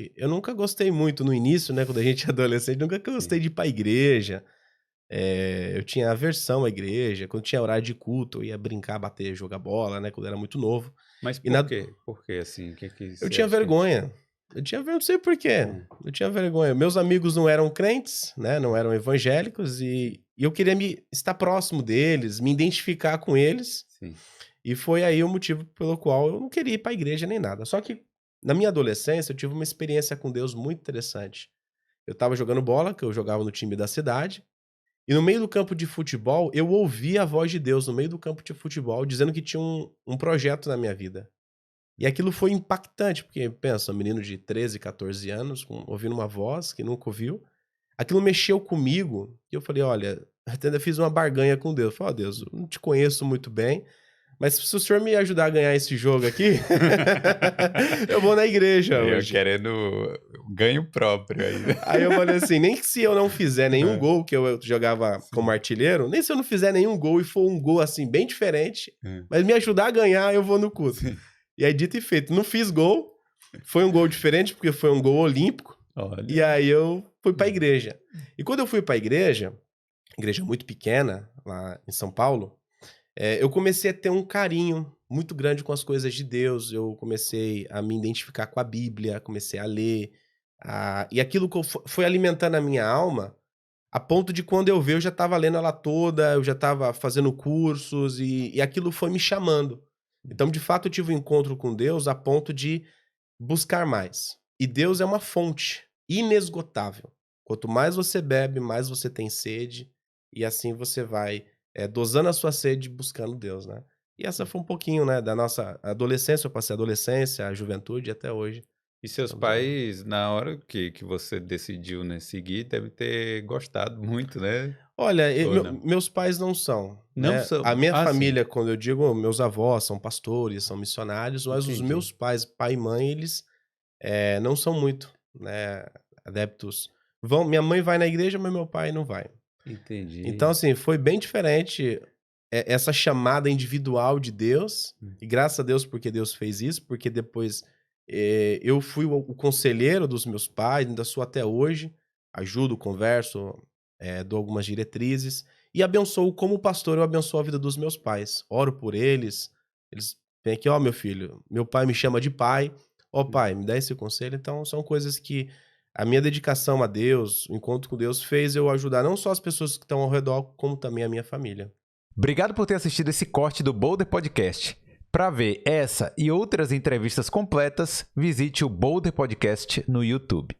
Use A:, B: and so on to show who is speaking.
A: que eu nunca gostei muito no início, né? Quando a gente é adolescente, nunca gostei de ir pra igreja. Eu tinha aversão à igreja. Quando tinha horário de culto, eu ia brincar, bater, jogar bola, né? Quando eu era muito novo.
B: Mas
A: E
B: por quê? Por que assim? O que
A: eu
B: você
A: tinha
B: acha que...
A: vergonha. Não sei por quê. Eu tinha vergonha. Meus amigos não eram crentes, né? Não eram evangélicos. E eu queria estar próximo deles, me identificar com eles.
B: Sim.
A: E foi aí o motivo pelo qual eu não queria ir pra igreja nem nada. Só que na minha adolescência eu tive uma experiência com Deus muito interessante. Eu tava jogando bola, que eu jogava no time da cidade. E no meio do campo de futebol, eu ouvi a voz de Deus no meio do campo de futebol, dizendo que tinha um projeto na minha vida. E aquilo foi impactante, porque, pensa, um menino de 13, 14 anos, ouvindo uma voz que nunca ouviu. Aquilo mexeu comigo, e eu falei, olha, até fiz uma barganha com Deus. Eu falei, Deus, eu não te conheço muito bem, mas se o senhor me ajudar a ganhar esse jogo aqui, eu vou na igreja hoje.
B: Eu querendo ganho próprio aí.
A: Aí eu falei assim, nem que se eu não fizer nenhum gol, que eu jogava como artilheiro, nem se eu não fizer nenhum gol e for um gol assim bem diferente, mas me ajudar a ganhar, eu vou no culto. E aí, dito e feito, não fiz gol, foi um gol diferente, porque foi um gol olímpico, e aí eu fui pra igreja. E quando eu fui pra igreja muito pequena, lá em São Paulo, eu comecei a ter um carinho muito grande com as coisas de Deus, eu comecei a me identificar com a Bíblia, comecei a ler, e aquilo que foi alimentando a minha alma, a ponto de quando eu ver, eu já estava lendo ela toda, eu já estava fazendo cursos, e aquilo foi me chamando. Então, de fato, eu tive um encontro com Deus a ponto de buscar mais. E Deus é uma fonte inesgotável. Quanto mais você bebe, mais você tem sede, e assim você vai dosando a sua sede buscando Deus, né? E essa foi um pouquinho, né, da nossa adolescência. Eu passei a adolescência, a juventude, até hoje.
B: E seus pais, na hora que você decidiu, né, seguir, devem ter gostado muito, né?
A: Olha,
B: Ou não?
A: meus pais não são,
B: Não
A: né?
B: são?
A: A minha
B: Ah, sim.
A: família, quando eu digo, meus avós são pastores, são missionários, mas os
B: Entendi.
A: meus pais, pai e mãe, eles não são muito, né, adeptos. Minha mãe vai na igreja, mas meu pai não vai.
B: Entendi.
A: Então, assim, foi bem diferente essa chamada individual de Deus, e graças a Deus porque Deus fez isso, porque depois eu fui o conselheiro dos meus pais, ainda sou até hoje, ajudo, converso, dou algumas diretrizes, e abençoo, como pastor, eu abençoo a vida dos meus pais, oro por eles vêm aqui, ó, meu filho, meu pai me chama de pai, ó pai, me dá esse conselho. Então são coisas que a minha dedicação a Deus, o encontro com Deus, fez eu ajudar não só as pessoas que estão ao redor, como também a minha família.
C: Obrigado por ter assistido esse corte do Boulder Podcast. Para ver essa e outras entrevistas completas, visite o Boulder Podcast no YouTube.